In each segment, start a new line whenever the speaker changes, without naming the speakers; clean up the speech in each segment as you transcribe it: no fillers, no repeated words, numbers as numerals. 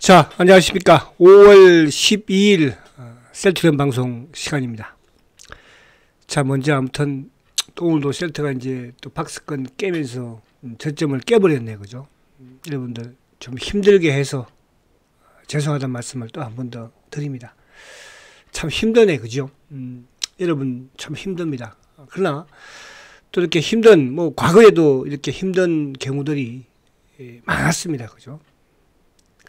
자, 안녕하십니까. 5월 12일 셀트전 방송 시간입니다. 자, 먼저 아무튼 또 오늘도 셀트가 이제 또 박스권 깨면서 저점을 깨버렸네, 그죠? 여러분들 좀 힘들게 해서 죄송하다는 말씀을 또 한 번 더 드립니다. 참 힘드네, 그죠? 여러분 참 힘듭니다. 그러나 또 이렇게 힘든, 뭐 과거에도 이렇게 힘든 경우들이 많았습니다, 그죠?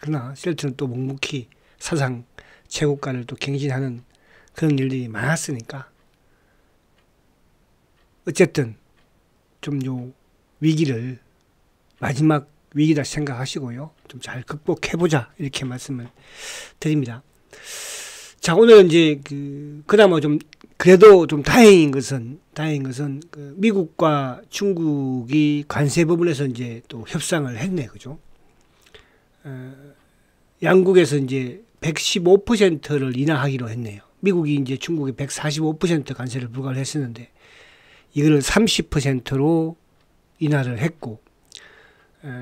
그러나 셀트는 또 묵묵히 사상 최고가를 또 갱신하는 그런 일들이 많았으니까 어쨌든 좀 요 위기를 마지막 위기다 생각하시고요. 좀 잘 극복해보자 이렇게 말씀을 드립니다. 자, 오늘은 이제 그나마 좀 그래도 좀 다행인 것은 그 미국과 중국이 관세 부분에서 이제 또 협상을 했네, 그죠? 양국에서 이제 115%를 인하하기로 했네요. 미국이 이제 중국에 145% 관세를 부과를 했었는데 이거를 30%로 인하를 했고,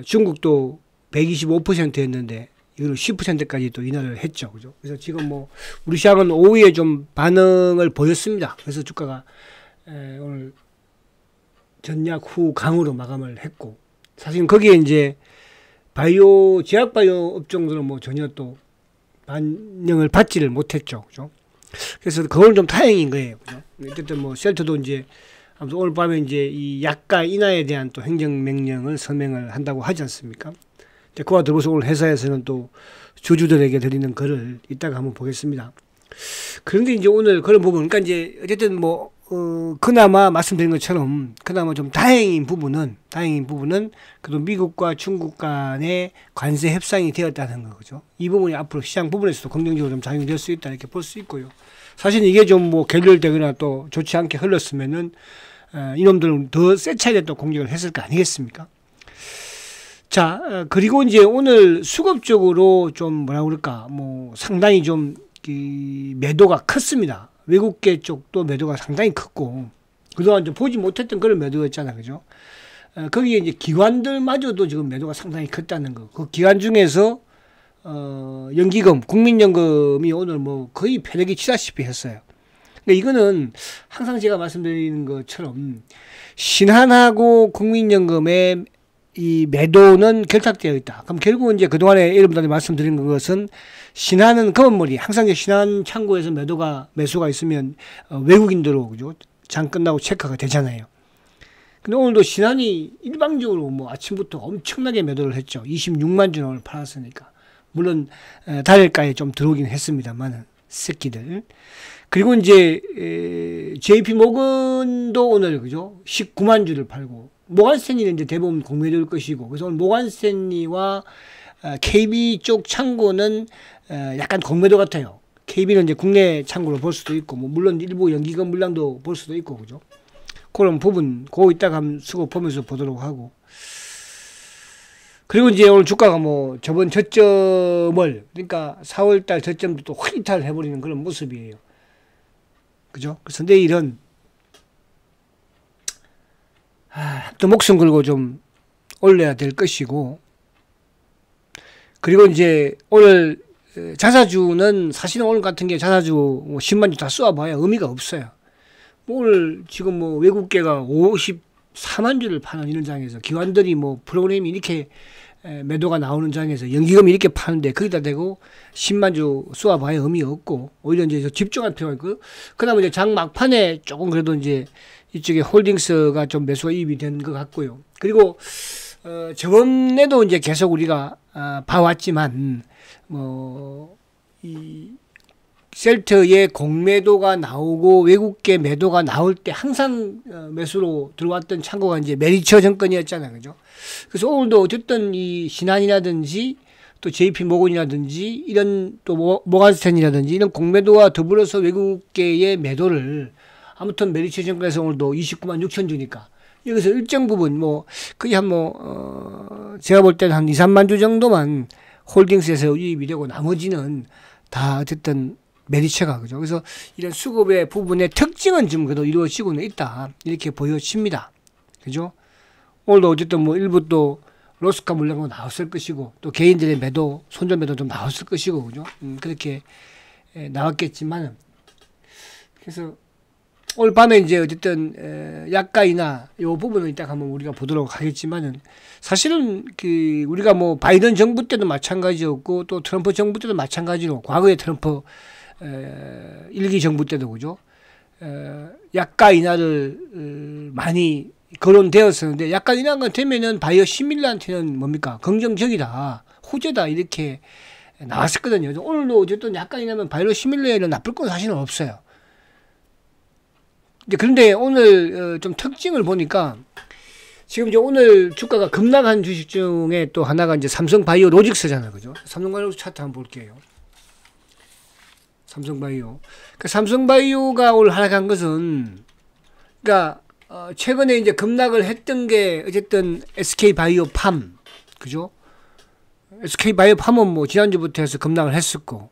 중국도 125%였는데 이거를 10%까지 또 인하를 했죠, 그죠? 그래서 지금 뭐 우리 시장은 오후에 좀 반응을 보였습니다. 그래서 주가가 오늘 전략 후 강으로 마감을 했고, 사실 거기에 이제 바이오, 제약바이오 업종들은 뭐 전혀 또 반영을 받지를 못했죠, 그죠? 그래서 그건 좀 다행인 거예요, 그죠? 어쨌든 뭐 셀트도 이제 아무튼 오늘 밤에 이제 이 약가 인하에 대한 또 행정명령을 서명을 한다고 하지 않습니까? 그와 더불어서 오늘 회사에서는 또 주주들에게 드리는 글을 이따가 한번 보겠습니다. 그런데 이제 오늘 그런 부분, 그러니까 이제 어쨌든 뭐 그나마 말씀드린 것처럼 그나마 좀 다행인 부분은 그래도 미국과 중국 간의 관세 협상이 되었다는 거죠. 이 부분이 앞으로 시장 부분에서도 긍정적으로 좀 작용될 수 있다 이렇게 볼 수 있고요. 사실 이게 좀 뭐 결렬되거나 또 좋지 않게 흘렀으면은 이놈들은 더 세 차례 또 공격을 했을 거 아니겠습니까? 자, 그리고 이제 오늘 수급적으로 좀 뭐라 그럴까, 뭐 상당히 좀 매도가 컸습니다. 외국계 쪽도 매도가 상당히 컸고, 그동안 좀 보지 못했던 그런 매도였잖아, 그죠? 거기에 이제 기관들마저도 지금 매도가 상당히 컸다는 거. 그 기관 중에서 연기금, 국민연금이 오늘 뭐 거의 패대기 치다시피 했어요. 근데 이거는 항상 제가 말씀드리는 것처럼 신한하고 국민연금의 이 매도는 결탁되어 있다. 그럼 결국은 이제 그동안에 여러분들한테 말씀드린 것은 신한은 검은머리, 항상 이제 신한 창고에서 매수가 있으면 외국인들로, 그죠? 장 끝나고 체크가 되잖아요. 근데 오늘도 신한이 일방적으로 뭐 아침부터 엄청나게 매도를 했죠. 26만 주 오늘 팔았으니까. 물론 달일가에 좀 들어오긴 했습니다만 새끼들. 그리고 이제 JP 모건도 오늘, 그죠? 19만 주를 팔고, 모간스탠리는 이제 대부분 공매도일 것이고, 그래서 오늘 모간스탠리와 KB 쪽 창고는 약간 공매도 같아요. KB는 이제 국내 창고로 볼 수도 있고, 뭐 물론 일부 연기금 물량도 볼 수도 있고, 그죠? 그런 부분, 그거 이따가 한번 수고 보면서 보도록 하고. 그리고 이제 오늘 주가가 뭐 저번 저점을, 그러니까 4월달 저점도 또 확 이탈을 해버리는 그런 모습이에요. 그죠? 그래서 내일은 또 목숨 걸고 좀 올려야 될 것이고, 그리고 이제 오늘 자사주는 사실은 오늘 같은 게 자사주 뭐 10만 주 다 쏘아봐야 의미가 없어요. 뭐 오늘 지금 뭐 외국계가 54만 주를 파는 이런 장에서 기관들이 뭐 프로그램이 이렇게 매도가 나오는 장에서 연기금이 이렇게 파는데 거기다 대고 10만 주 쏘아봐야 의미 없고, 오히려 이제 집중할 필요가 있고, 그다음에 이제 장 막판에 조금 그래도 이제 이쪽에 홀딩스가 좀 매수가 이입이 된 것 같고요. 그리고 저번에도 이제 계속 우리가 봐왔지만 뭐 이 셀트의 공매도가 나오고 외국계 매도가 나올 때 항상 매수로 들어왔던 창고가 이제 메리처 정권이었잖아요, 그죠? 그래서 오늘도 어쨌든 이 신한이라든지 또 JP 모건이라든지 이런 또 모간스탠이라든지 이런 공매도와 더불어서 외국계의 매도를 아무튼 메리처 정권에서 오늘도 29만 6천 주니까 여기서 일정 부분 뭐 거의 한 제가 볼 때는 한 2, 3만 주 정도만 홀딩스에서 유입이 되고 나머지는 다 어쨌든 메리처가, 그죠? 그래서 이런 수급의 부분의 특징은 좀 그래도 이루어지고는 있다 이렇게 보여집니다, 그죠? 오늘도 어쨌든 뭐 일부 또 로스가 물량도 나왔을 것이고 또 개인들의 매도, 손절 매도 좀 나왔을 것이고 그죠? 그렇게 나왔겠지만 그래서 오늘 밤에 이제 어쨌든 약가이나 요 부분은 이따 한번 우리가 보도록 하겠지만은 사실은 그 우리가 뭐 바이든 정부 때도 마찬가지였고 또 트럼프 정부 때도 마찬가지로 과거에 트럼프 1기 정부 때도 그죠? 약가 인하를 많이 거론되었었는데 약가 인하가 되면은 바이오 시밀러한테는 뭡니까? 긍정적이다, 호재다 이렇게 나왔었거든요. 오늘도 어쨌든 약가 인하면 바이오 시밀러에는 나쁠 건 사실은 없어요. 그런데 오늘 좀 특징을 보니까 지금 이제 오늘 주가가 급락한 주식 중에 또 하나가 이제 삼성바이오 로직스잖아요. 그죠? 삼성바이오 차트 한번 볼게요. 삼성바이오. 그러니까 삼성바이오가 오늘 하락한 것은 그러니까 최근에 이제 급락을 했던 게 어쨌든 SK바이오팜. 그죠? SK바이오팜은 뭐 지난주부터 해서 급락을 했었고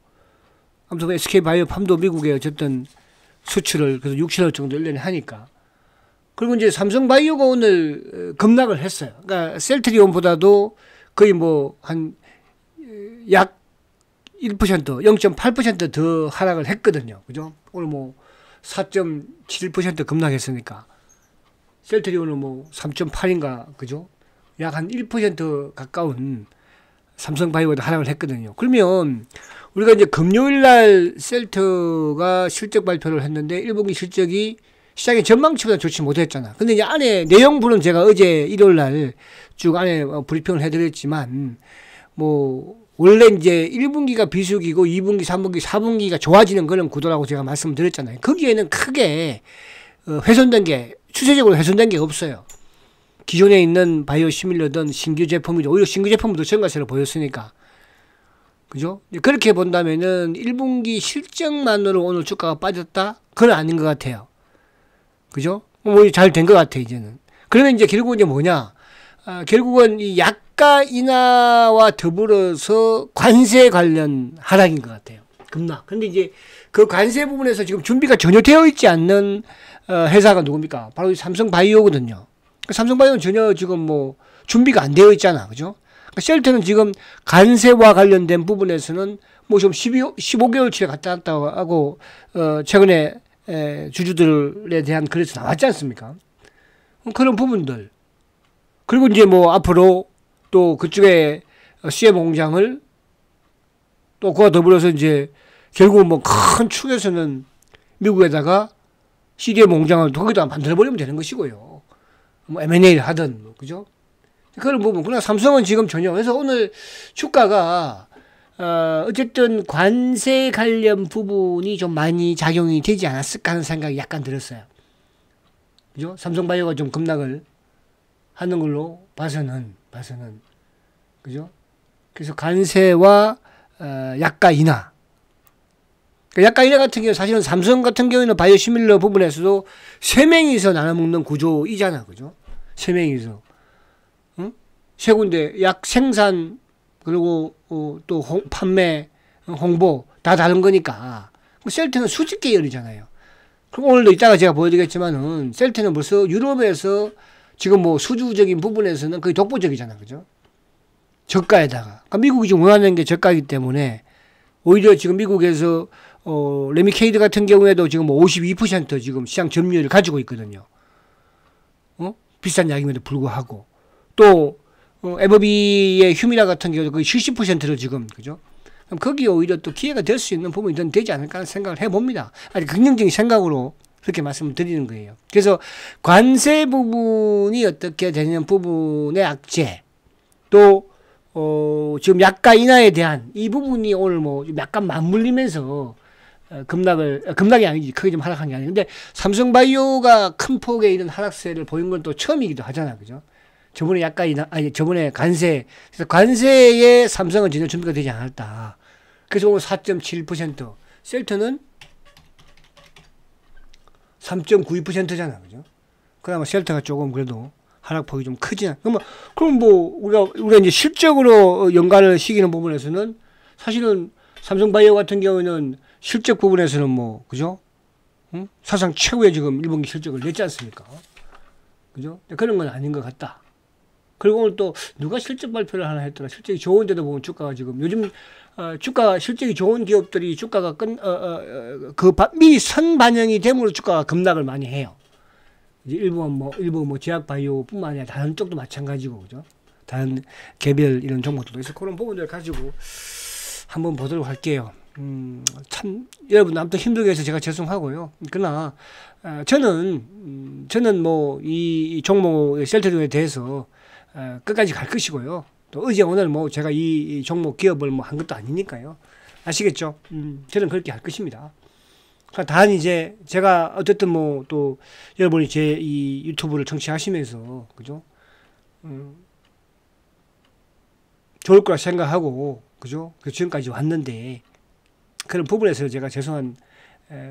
아무튼 SK바이오팜도 미국에 어쨌든 수출을 그래서 6, 7억 정도 1년에 하니까. 그리고 이제 삼성바이오가 오늘 급락을 했어요. 그러니까 셀트리온보다도 거의 뭐 한 약 1%, 0.8% 더 하락을 했거든요. 그죠? 오늘 뭐 4.71% 급락했으니까. 셀트리온은 뭐 3.8인가, 그죠? 약 한 1% 가까운 삼성바이오도 하락을 했거든요. 그러면 우리가 이제 금요일 날 셀트가 실적 발표를 했는데 1분기 실적이 시장의 전망치보다 좋지 못했잖아. 근데 이제 안에 내용부는 제가 어제 일요일 날 쭉 안에 브리핑을 해드렸지만 뭐 원래 이제 1분기가 비수기고 2분기, 3분기, 4분기가 좋아지는 그런 구도라고 제가 말씀드렸잖아요. 거기에는 크게 훼손된 게 추세적으로 훼손된 게 없어요. 기존에 있는 바이오 시밀러든 신규 제품이죠. 오히려 신규 제품도 증가세를 보였으니까. 그죠? 그렇게 본다면은 1분기 실적만으로 오늘 주가가 빠졌다? 그건 아닌 것 같아요. 그죠? 뭐 잘 된 것 같아, 이제는. 그러면 이제 결국은 이제 뭐냐? 결국은 이 약가 인하와 더불어서 관세 관련 하락인 것 같아요. 급락. 근데 이제 그 관세 부분에서 지금 준비가 전혀 되어 있지 않는 회사가 누굽니까? 바로 삼성바이오거든요. 삼성바이오는 전혀 지금 뭐 준비가 안 되어 있잖아. 그죠? 셀트는 지금 관세와 관련된 부분에서는 뭐 좀 15개월치에 갔다 왔다고 하고, 최근에 주주들에 대한 글에서 나왔지 않습니까? 그런 부분들. 그리고 이제 뭐 앞으로 또 그쪽에 CM 공장을 또 그와 더불어서 이제 결국은 뭐 큰 축에서는 미국에다가 CDM 공장을 거기다 만들어버리면 되는 것이고요. 뭐 M&A를 하든, 뭐, 그죠? 그런 부분. 그러나 삼성은 지금 전혀. 그래서 오늘 주가가, 어쨌든 관세 관련 부분이 좀 많이 작용이 되지 않았을까 하는 생각이 약간 들었어요. 그죠? 삼성바이오가 좀 급락을 하는 걸로 봐서는. 그죠? 그래서 관세와, 약가 인하. 약가 인하 같은 경우 사실은 삼성 같은 경우에는 바이오 시밀러 부분에서도 3명이서 나눠먹는 구조이잖아. 그죠? 3명이서. 응? 세 군데 약 생산 그리고 또 판매, 홍보 다 다른 거니까. 셀트는 수직 계열이잖아요. 그럼 오늘도 이따가 제가 보여드리겠지만은 셀트는 벌써 유럽에서 지금 뭐 수주적인 부분에서는 거의 독보적이잖아. 그죠? 저가에다가. 그러니까 미국이 지금 원하는 게 저가이기 때문에 오히려 지금 미국에서 레미케이드 같은 경우에도 지금 52% 지금 시장 점유율을 가지고 있거든요. 비싼 약임에도 불구하고. 또, 에버비의 휴미라 같은 경우도 거의 70%를 지금, 그죠? 그럼 거기에 오히려 또 기회가 될 수 있는 부분이 더 되지 않을까 하는 생각을 해봅니다. 아주 긍정적인 생각으로 그렇게 말씀을 드리는 거예요. 그래서 관세 부분이 어떻게 되는 부분의 악재, 또, 지금 약가 인하에 대한 이 부분이 오늘 뭐 약간 맞물리면서 급락이 아니지. 크게 좀 하락한 게 아니고. 근데 삼성바이오가 큰 폭의 이런 하락세를 보인 건 또 처음이기도 하잖아. 그죠? 저번에 저번에 관세. 그래서 관세에 삼성은 전혀 준비가 되지 않았다. 그래서 오늘 4.7%. 셀트는 3.92%잖아. 그죠? 그나마 셀트가 조금 그래도 하락폭이 좀 크지 않아. 그럼 뭐, 우리가 이제 실적으로 연관을 시키는 부분에서는 사실은 삼성바이오 같은 경우는 실적 부분에서는 뭐, 그죠? 응? 사상 최고의 지금 1분기 실적을 냈지 않습니까? 그죠? 그런 건 아닌 것 같다. 그리고 오늘 또 누가 실적 발표를 하나 했더라. 실적이 좋은데도 보면 주가가 지금 요즘 주가 실적이 좋은 기업들이 주가가 미리 선 반영이 됨으로 주가가 급락을 많이 해요. 이제 일부 뭐 제약바이오뿐만 아니라 다른 쪽도 마찬가지고 그죠? 다른 개별 이런 종목들도 있어. 그런 부분들을 가지고 한번 보도록 할게요. 참 여러분 아무튼 힘들게 해서 제가 죄송하고요. 그러나 저는 뭐 이 종목의 셀트리온에 대해서 끝까지 갈 것이고요. 또 어제 오늘 뭐 제가 이 종목 기업을 뭐 한 것도 아니니까요. 아시겠죠? 저는 그렇게 할 것입니다. 단 이제 제가 어쨌든 뭐 또 여러분이 제 이 유튜브를 청취하시면서 그죠? 좋을 거라 생각하고 그죠? 지금까지 왔는데 그런 부분에서 제가 죄송한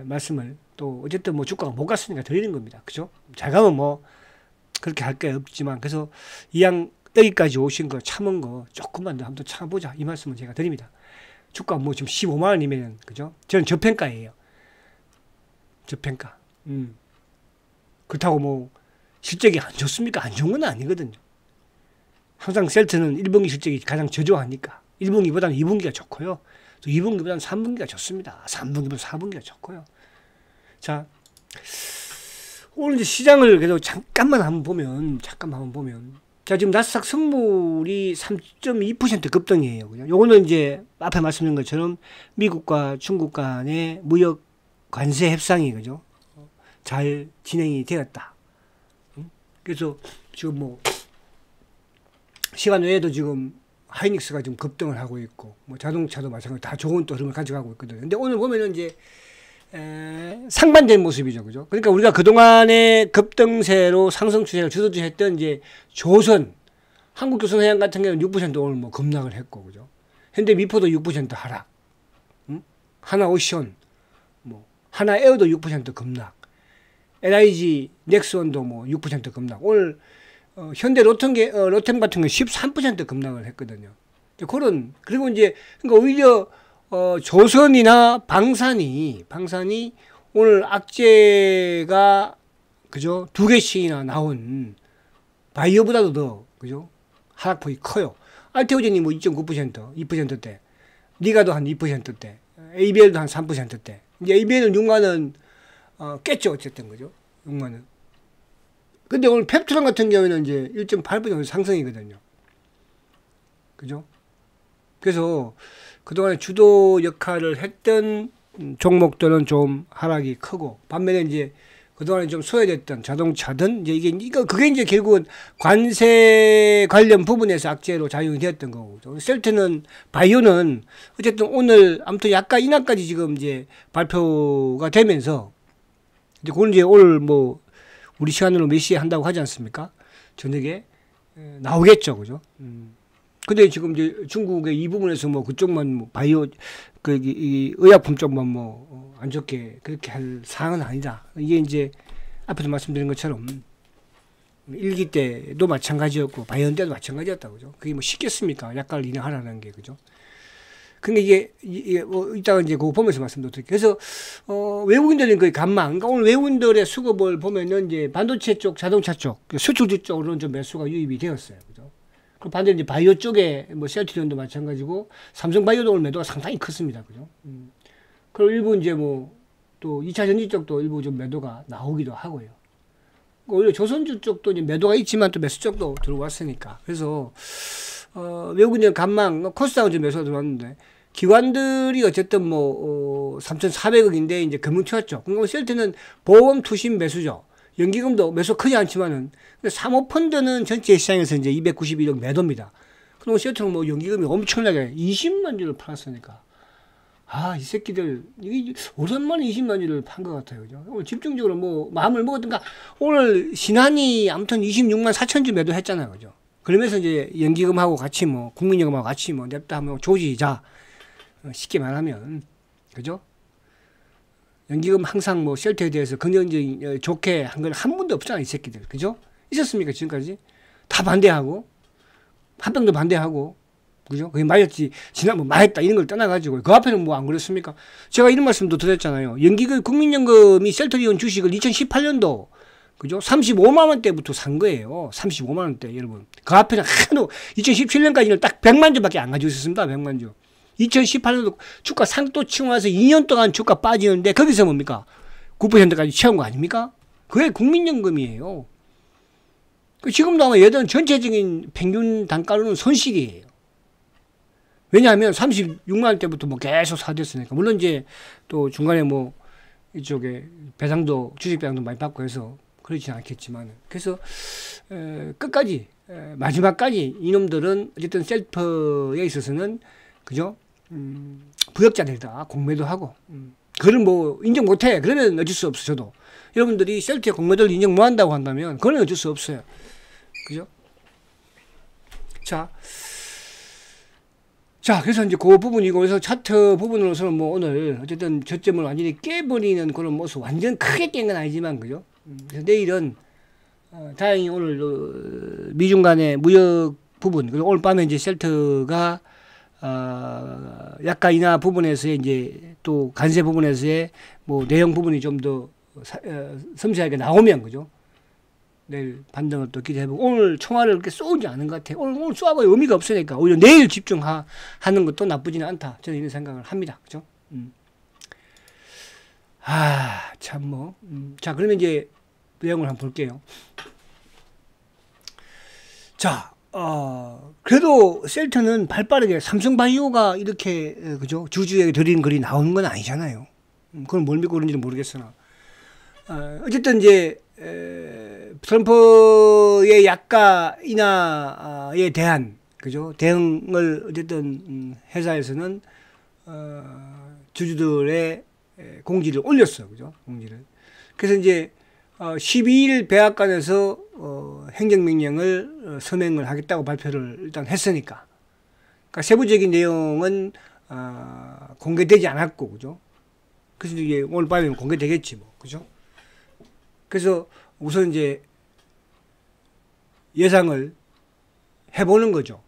말씀을 또 어쨌든 뭐 주가가 못 갔으니까 드리는 겁니다. 그죠? 잘 가면 뭐 그렇게 할 게 없지만 그래서 이왕 여기까지 오신 거 참은 거 조금만 더 한번 참아보자 이 말씀을 제가 드립니다. 주가 뭐 지금 15만 원이면 그죠? 저는 저평가예요. 저평가. 그렇다고 뭐 실적이 안 좋습니까? 안 좋은 건 아니거든요. 항상 셀트는 1분기 실적이 가장 저조하니까 1분기보다는 2분기가 좋고요. 또 2분기보다는 3분기가 좋습니다. 3분기보다 4분기가 좋고요. 자, 오늘 이제 시장을 그래도 잠깐만 한번 보면 자, 지금 나스닥 선물이 3.2% 급등이에요. 그죠? 요거는 이제 앞에 말씀드린 것처럼 미국과 중국 간의 무역 관세 협상이 그죠? 잘 진행이 되었다. 그래서 지금 뭐 시간 외에도 지금 하이닉스가 지금 급등을 하고 있고 뭐 자동차도 마찬가지로 다 좋은 또 흐름을 가져가고 있거든요. 근데 오늘 보면은 이제 상반된 모습이죠. 그죠? 그러니까 우리가 그동안의 급등세로 상승 추세를 주도했던 이제 조선, 한국조선해양 같은 경우는 6% 오늘 뭐 급락을 했고, 그죠? 현대미포도 6% 하락, 하나오션, 뭐, 하나에어도 6% 급락, LIG 넥스원도 뭐 6% 급락. 오늘, 현대 로템 같은 경우 13% 급락을 했거든요. 그리고 이제, 그러니까 오히려 조선이나 방산이 오늘 악재가 그죠 2개씩이나 나온 바이오보다도 더 그죠 하락폭이 커요. 알테오젠이 뭐 2.9%, 2%대, 리가도 한 2%대, ABL도 한 3%대. 이제 ABL은 6만 원 깼죠 어쨌든 그죠 6만 원. 근데 오늘 펩트론 같은 경우에는 이제 1.8% 상승이거든요. 그죠? 그래서 그동안에 주도 역할을 했던 종목들은 좀 하락이 크고, 반면에 이제 그동안에 좀 소외됐던 자동차든, 이제 그게 이제 결국은 관세 관련 부분에서 악재로 작용이 되었던 거고, 셀트는, 바이오는 어쨌든 오늘 아무튼 약간 인하까지 지금 이제 발표가 되면서, 이제 그건 이제 오늘 뭐 우리 시간으로 몇 시에 한다고 하지 않습니까? 저녁에 나오겠죠. 그죠? 근데 지금 이제 중국의 이 부분에서 뭐 그쪽만 뭐 바이오 이 의약품 쪽만 뭐 안 좋게 그렇게 할 사항은 아니다. 이게 이제 앞에서 말씀드린 것처럼 1기 때도 마찬가지였고 바이오 때도 마찬가지였다. 그죠? 그게 뭐 쉽겠습니까? 약간을 인하하라는 게 그죠? 근데 이게 뭐 이따가 이제 그거 보면서 말씀도 드릴게요. 그래서 외국인들은 거의 간망. 그러니까 오늘 외국인들의 수급을 보면은 이제 반도체 쪽, 자동차 쪽, 수출주 쪽으로는 좀 매수가 유입이 되었어요. 그죠? 그 반대로 이제 바이오 쪽에 뭐 셀트리온도 마찬가지고 삼성 바이오도 오늘 매도가 상당히 컸습니다. 그죠? 그리고 일부 이제 뭐 또 2차 전지 쪽도 일부 좀 매도가 나오기도 하고요. 오히려 조선주 쪽도 이제 매도가 있지만 또 매수 쪽도 들어왔으니까. 그래서 외국인들 간망, 코스닥은 좀 매수가 들어왔는데 기관들이 어쨌든 뭐 3,400억인데 이제 금융 튀었죠. 그러니까 셀트는 보험 투신 매수죠. 연기금도 매수 크지 않지만은 사모펀드는 전체 시장에서 이제 291억 매도입니다. 그리고 셀트는 뭐 연기금이 엄청나게 20만 주를 팔았으니까 이 새끼들 이게 오랜만에 20만 주를 판 것 같아요. 그죠? 오늘 집중적으로 뭐 마음을 먹었던가 오늘 신한이 아무튼 26만 4천 주 매도했잖아요. 그죠? 그러면서 이제 연기금하고 같이 뭐 국민연금하고 같이 뭐 냅다 하면 조지자 쉽게 말하면 그죠? 연기금 항상 뭐 셀트에 대해서 긍정적인 좋게 한 건 한 번도 없잖아 이 새끼들 그죠? 있었습니까 지금까지? 다 반대하고 한병도 반대하고 그죠? 그게 말했지 지난 뭐 말했다 이런 걸 떠나가지고 그 앞에는 뭐 안 그랬습니까? 제가 이런 말씀도 드렸잖아요. 연기금 국민연금이 셀트리온 주식을 2018년도 그죠? 35만 원대부터 산 거예요. 35만 원대, 여러분. 그 앞에는 하도 2017년까지는 딱 100만 주밖에 안 가지고 있었습니다. 100만 주. 2018년도 주가 상도 치고 나서 2년 동안 주가 빠지는데 거기서 뭡니까? 9%까지 채운 거 아닙니까? 그게 국민연금이에요. 지금도 아마 여든 전체적인 평균 단가로는 손실이에요. 왜냐하면 36만 원대부터 뭐 계속 사됐으니까. 물론 이제 또 중간에 뭐 이쪽에 배상도, 주식 배상도 많이 받고 해서 그렇지 않겠지만. 그래서, 끝까지, 마지막까지 이놈들은 어쨌든 셀프에 있어서는, 그죠? 부역자들이다. 공매도 하고. 그걸 뭐 인정 못해. 그러면 어쩔 수 없어, 저도. 여러분들이 셀트의 공매도를 인정 못 한다고 한다면, 그건 어쩔 수 없어요. 그죠? 자, 그래서 이제 그 부분이고, 그래서 차트 부분으로서는 뭐 오늘 어쨌든 저점을 완전히 깨버리는 그런 모습, 완전 크게 깬 건 아니지만, 그죠? 그래서 내일은, 다행히 오늘 미중 간의 무역 부분, 그리고 오늘 밤에 이제 셀트가, 약가 인하 부분에서의 이제 또 관세 부분에서의 뭐 내용 부분이 좀 더 섬세하게 나오면, 그죠? 내일 반등을 또 기대해보고, 오늘 총알을 그렇게 쏘지 않은 것 같아요. 오늘 쏘아봐 의미가 없으니까 오히려 내일 집중하는 것도 나쁘지는 않다. 저는 이런 생각을 합니다. 그죠? 참 뭐. 자, 그러면 이제 내용을 한번 볼게요. 자, 그래도 셀트는 발빠르게 삼성바이오가 이렇게, 그죠? 주주에게 드린 글이 나오는 건 아니잖아요. 그건 뭘 믿고 그런지는 모르겠으나. 어쨌든 이제, 트럼프의 약가 인하에 대한, 그죠? 대응을 어쨌든, 회사에서는, 주주들의 공지를 올렸어요. 그죠? 공지를. 그래서 이제, 12일 백악관에서, 행정명령을 서명을 하겠다고 발표를 일단 했으니까. 그러니까 세부적인 내용은, 공개되지 않았고, 그죠? 그래서 이제 오늘 밤에 공개되겠지, 뭐. 그죠? 그래서 우선 이제 예상을 해보는 거죠.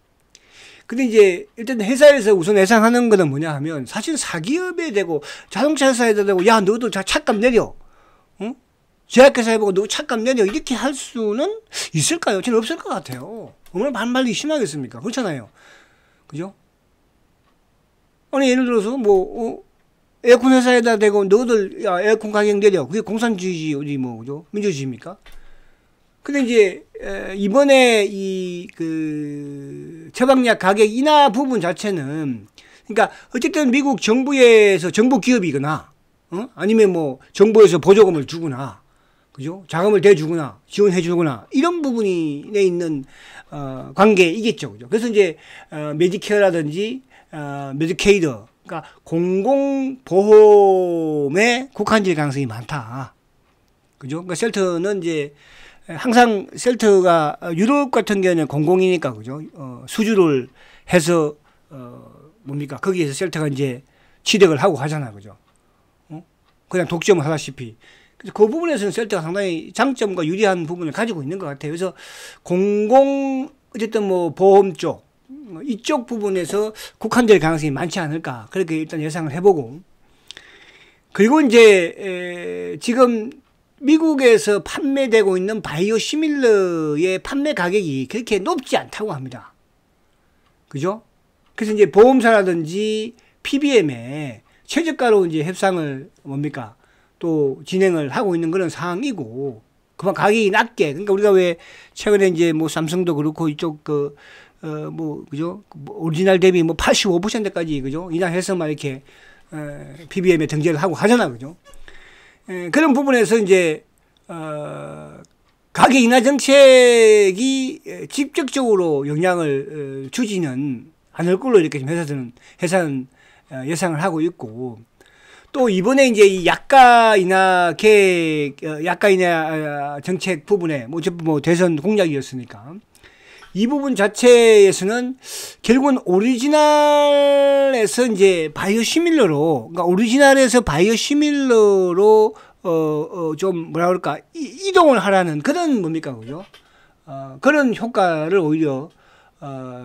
근데 이제 일단 회사에서 우선 예상하는 거는 뭐냐 하면 사실 사기업에 대고 자동차 회사에다 대고 야 너도 차값 내려, 응? 제약회사에 보고 너 차값 내려 이렇게 할 수는 있을까요? 저는 없을 것 같아요. 얼마나 반발이 심하겠습니까? 그렇잖아요. 그죠? 아니 예를 들어서 뭐 에어컨 회사에다 대고 너들 야 에어컨 가격 내려. 그게 공산주의지 어디 뭐 그죠? 민주주의입니까? 근데 이제 이번에 이 그 처방약 가격 인하 부분 자체는 그러니까 어쨌든 미국 정부에서 정부 기업이거나 아니면 뭐 정부에서 보조금을 주거나 그죠? 자금을 대주거나 지원해 주거나 이런 부분이 내 있는 관계이겠죠. 그죠? 그래서 이제 메디케어라든지 메디케이드 그러니까 공공보험에 국한될 가능성이 많다. 그죠? 그러니까 셀트는 이제 항상 셀트가 유럽 같은 경우는 공공이니까 그죠? 수주를 해서 뭡니까? 거기에서 셀트가 이제 취득을 하고 하잖아. 그죠? 그냥 독점을 하다시피. 그래서 그 부분에서는 셀트가 상당히 장점과 유리한 부분을 가지고 있는 것 같아요. 그래서 공공 어쨌든 뭐 보험 쪽 이쪽 부분에서 국한될 가능성이 많지 않을까 그렇게 일단 예상을 해보고 그리고 이제 지금 미국에서 판매되고 있는 바이오 시밀러의 판매 가격이 그렇게 높지 않다고 합니다. 그죠? 그래서 이제 보험사라든지 PBM에 최저가로 이제 협상을 뭡니까? 또 진행을 하고 있는 그런 상황이고 그만 가격이 낮게 그러니까 우리가 왜 최근에 이제 뭐 삼성도 그렇고 이쪽 뭐 그죠? 뭐 오리지널 대비 뭐 85%까지 그죠? 인하해서 막 이렇게 PBM에 등재를 하고 하잖아. 그죠? 그런 부분에서 이제 가격 인하 정책이 직접적으로 영향을 주지는 않을 걸로 이렇게 회사는 예상을 하고 있고 또 이번에 이제 이 약가 인하 계획, 약가 인하 정책 부분에 뭐 대선 공약이었으니까 이 부분 자체에서는 결국은 오리지널에서 이제 바이오 시밀러로, 그러니까 오리지널에서 바이오 시밀러로 좀 뭐라 그럴까 이동을 하라는 그런 뭡니까 그죠? 그런 효과를 오히려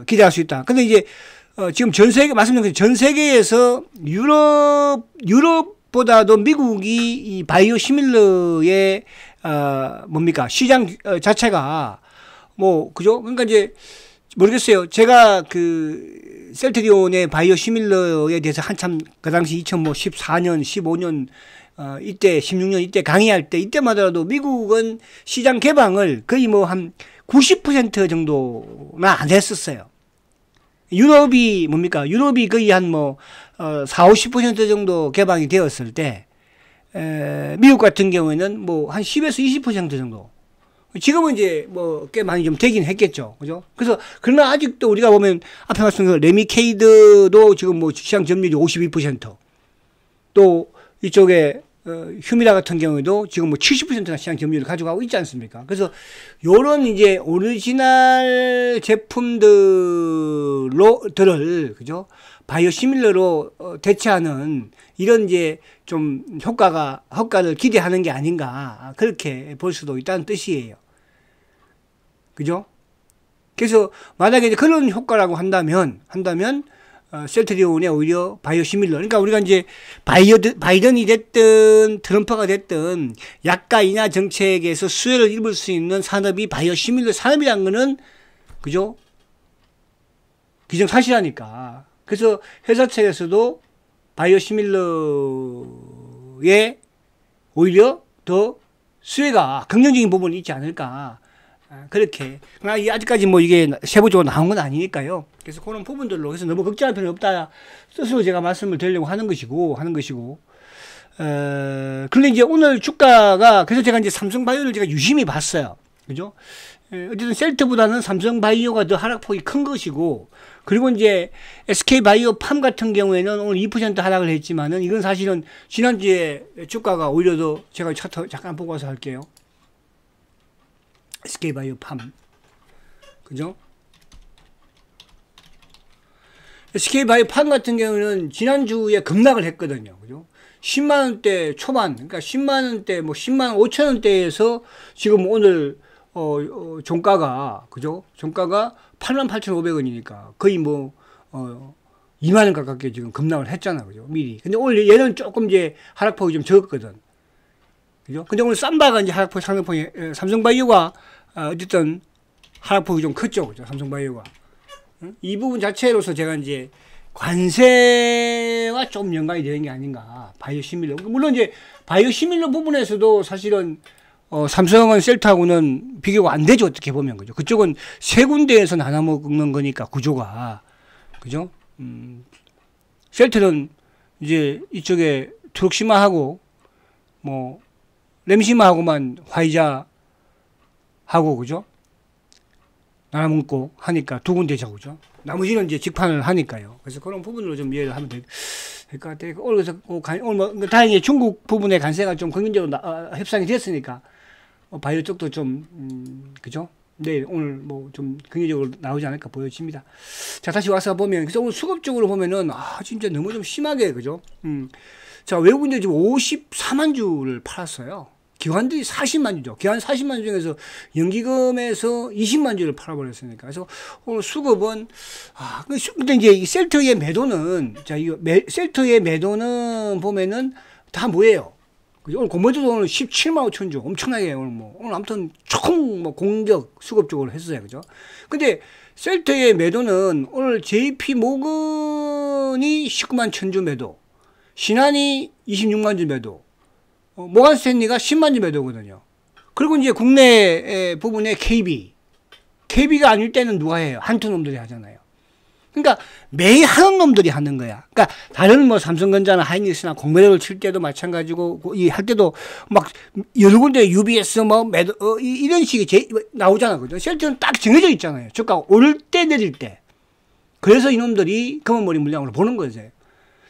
기대할 수 있다. 근데 이제 지금 전 세계 말씀드린 것처럼 전 세계에서 유럽보다도 미국이 이 바이오 시밀러의 뭡니까 시장 자체가 뭐 그죠? 그러니까 이제 모르겠어요. 제가 그 셀트리온의 바이오 시밀러에 대해서 한참 그 당시 2014년, 15년 이때 16년 이때 강의할 때 이때마다도 미국은 시장 개방을 거의 뭐 한 90% 정도나 안 했었어요. 유럽이 뭡니까? 유럽이 거의 한 뭐 4, 50% 정도 개방이 되었을 때 미국 같은 경우에는 뭐 한 10에서 20% 정도. 지금은 이제 뭐 꽤 많이 좀 되긴 했겠죠. 그죠? 그래서 그러나 아직도 우리가 보면 앞에 말씀드린 레미케이드도 지금 뭐 시장 점유율이 52%. 또 이쪽에 휴미라 같은 경우에도 지금 뭐 70%나 시장 점유율을 가져가고 있지 않습니까? 그래서 요런 이제 오리지널 제품들을 그죠? 바이오 시밀러로 대체하는 이런 이제 좀 효과를 기대하는 게 아닌가 그렇게 볼 수도 있다는 뜻이에요. 그죠? 그래서 만약에 이제 그런 효과라고 한다면 셀트리온에 오히려 바이오 시밀러. 그러니까 우리가 이제 바이든이 됐든 트럼프가 됐든 약가 인하 정책에서 수혜를 입을 수 있는 산업이 바이오 시밀러 산업이라는 거는 그죠? 기정사실하니까. 그래서 회사 측에서도 바이오 시밀러에 오히려 더 수혜가 긍정적인 부분이 있지 않을까. 그렇게. 그러나 아직까지 뭐 이게 세부적으로 나온 건 아니니까요. 그래서 그런 부분들로 해서 너무 걱정할 필요는 없다. 스스로 제가 말씀을 드리려고 하는 것이고. 그런데 이제 오늘 주가가, 그래서 제가 이제 삼성바이오를 제가 유심히 봤어요. 그죠? 어쨌든 셀트보다는 삼성바이오가 더 하락폭이 큰 것이고, 그리고 이제 SK바이오팜 같은 경우에는 오늘 2% 하락을 했지만은 이건 사실은 지난주에 주가가 오히려 더 제가 차트 잠깐 보고 와서 할게요. SK바이오팜. 그죠? SK바이오팜 같은 경우는 지난주에 급락을 했거든요. 그죠? 10만원대 초반, 그러니까 10만원대, 뭐 10만 5천원대에서 지금 오늘, 종가가, 그죠? 종가가 88,500원이니까 거의 뭐, 2만원 가깝게 지금 급락을 했잖아. 그죠? 미리. 근데 오늘 얘는 조금 이제 하락폭이 좀 적었거든. 그죠? 근데 오늘 쌈바가 이제 하락폭, 상승폭이, 삼성바이오가, 어쨌든 하락폭이 좀 컸죠. 그죠? 삼성바이오가. 이 부분 자체로서 제가 이제 관세와 좀 연관이 되는 게 아닌가. 바이오 시밀러. 물론 이제 바이오 시밀러 부분에서도 사실은, 삼성은 셀트하고는 비교가 안 되죠. 어떻게 보면. 그죠? 그쪽은 세 군데에서 나눠 먹는 거니까 구조가. 그죠? 셀트는 이제 이쪽에 트럭시마하고 뭐 램시마하고만 화이자 하고 그죠? 나눠 먹고 하니까 두 군데죠. 그죠? 나머지는 이제 직판을 하니까요. 그래서 그런 부분으로 좀 이해를 하면 될 것 같아요. 오늘 그래서 오늘 뭐 다행히 중국 부분의 관세가 좀 긍정적으로 협상이 됐으니까 바이오 쪽도 좀 그죠? 네, 오늘 뭐 좀 긍정적으로 나오지 않을까 보여집니다. 자, 다시 와서 보면, 그래서 오늘 수급적으로 보면은, 진짜 너무 좀 심하게, 그죠? 자, 외국인들이 지금 54만 주를 팔았어요. 기관들이 40만 주죠. 기관 40만 주 중에서 연기금에서 20만 주를 팔아버렸으니까. 그래서 오늘 수급은, 근데 이제 이 셀트의 매도는, 자, 셀트의 매도는 보면은 다 뭐예요? 오늘 고모주도 오늘 17만 5천 주 엄청나게 오늘 아무튼 총 뭐 공격 수급적으로 했어요. 그죠? 근데 셀트의 매도는 오늘 JP 모건이 19만 1천 주 매도, 신한이 26만 주 매도, 모간 스탠리가 10만 주 매도거든요. 그리고 이제 국내 부분에 KB가 아닐 때는 누가 해요? 한투 놈들이 하잖아요. 그러니까 매일 하는 놈들이 하는 거야. 그러니까 다른 뭐 삼성전자나 하이닉스나 공매도를 칠 때도 마찬가지고 이 할 때도 막 여러 군데 UBS 뭐 매도 이런 식이 나오잖아. 그죠? 셀트는 딱 정해져 있잖아요. 주가가 오를 때 내릴 때. 그래서 이놈들이 검은머리 물량으로 보는 거죠.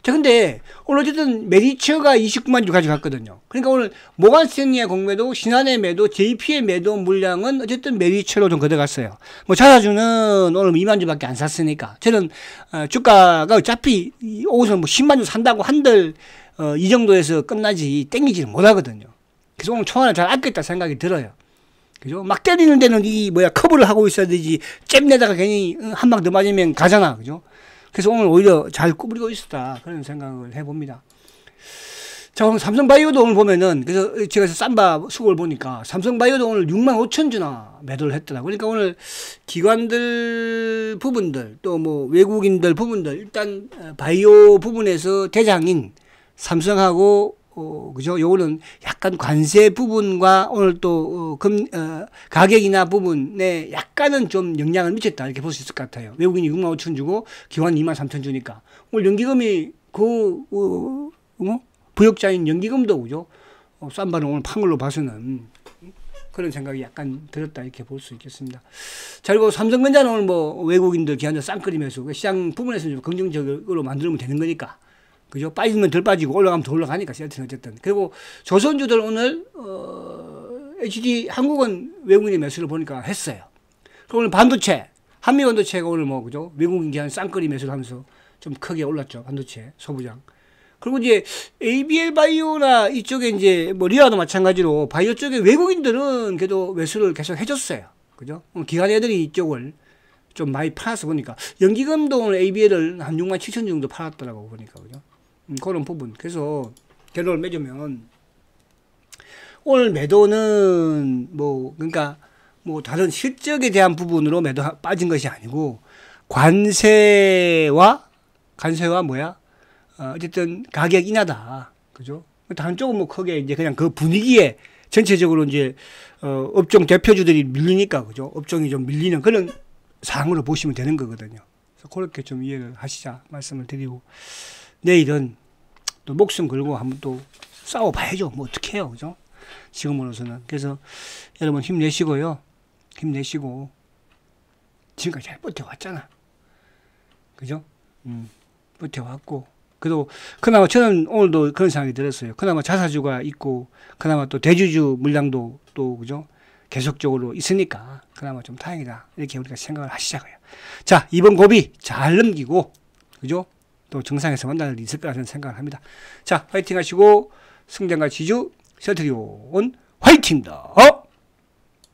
자, 근데 오늘 어쨌든 메리처가 29만 주 가져갔거든요. 그러니까 오늘 모간 스탠리의 공매도, 신한의 매도, JP의 매도 물량은 어쨌든 메리처로 좀 걷어갔어요. 뭐 자사주는 오늘 2만 주밖에 안 샀으니까. 저는 주가가 어차피 오후서 뭐 10만 주 산다고 한들 이 정도에서 끝나지 땡기지를 못하거든요. 그래서 오늘 총알을 잘 아꼈다 생각이 들어요. 그죠? 막 때리는 데는 커버를 하고 있어야 되지. 잽 내다가 괜히 한 방 더 맞으면 가잖아. 그죠? 그래서 오늘 오히려 잘 꾸부리고 있었다. 그런 생각을 해봅니다. 자, 오늘 삼성바이오도 오늘 보면은, 그래서 제가 삼바 수급을 보니까 삼성바이오도 오늘 65,000주나 매도를 했더라고요. 그러니까 오늘 기관들 부분들, 또 뭐 외국인들 부분들, 일단 바이오 부분에서 대장인 삼성하고, 그죠? 요거는 약간 관세 부분과 오늘 또, 가격이나 부분에 약간은 좀 영향을 미쳤다. 이렇게 볼 수 있을 것 같아요. 외국인이 65,000 주고, 기관 23,000 주니까. 오늘 연기금이 부역자인 연기금도, 그죠? 쌈바는 오늘 판 걸로 봐서는 그런 생각이 약간 들었다. 이렇게 볼 수 있겠습니다. 자, 그리고 삼성전자는 오늘 뭐 외국인들 기관들 쌍끌이면서 시장 부분에서 좀 긍정적으로 만들면 되는 거니까. 그죠? 빠지면 덜 빠지고 올라가면 더 올라가니까 세트는 어쨌든. 그리고 조선주들 오늘 HD 한국은 외국인의 매수를 보니까 했어요. 그리고 오늘 반도체 한미 반도체가 오늘 뭐 그죠? 외국인 기관 쌍끌이 매수를 하면서 좀 크게 올랐죠. 반도체 소부장. 그리고 이제 ABL 바이오나 이쪽에 이제 뭐 리아도 마찬가지로 바이오 쪽에 외국인들은 그래도 매수를 계속 해줬어요. 그죠? 기관 애들이 이쪽을 좀 많이 팔아서 보니까 연기금도 오늘 ABL을 한 67,000 정도 팔았더라고 보니까 그죠? 그런 부분. 그래서 결론을 맺으면 오늘 매도는 뭐 그러니까 뭐 다른 실적에 대한 부분으로 매도 빠진 것이 아니고 관세와 뭐야? 어쨌든 가격 인하다. 그죠? 다른 쪽은 뭐 크게 이제 그냥 그 분위기에 전체적으로 이제 업종 대표주들이 밀리니까 그죠? 업종이 좀 밀리는 그런 상황으로 보시면 되는 거거든요. 그래서 그렇게 좀 이해를 하시자 말씀을 드리고 내일은 또 목숨 걸고 한번 또 싸워봐야죠. 뭐 어떻게 해요. 그죠? 지금으로서는. 그래서 여러분 힘내시고요. 힘내시고 지금까지 잘 버텨왔잖아. 그죠? 버텨왔고 그래도 그나마 저는 오늘도 그런 생각이 들었어요. 그나마 자사주가 있고 그나마 또 대주주 물량도 또 그죠? 계속적으로 있으니까 그나마 좀 다행이다. 이렇게 우리가 생각을 하시자고요. 자, 이번 고비 잘 넘기고 그죠? 또 정상에서 만날 일이 있을 거라는 생각을 합니다. 자, 화이팅 하시고 승장과 지주 셔틀리온 화이팅다.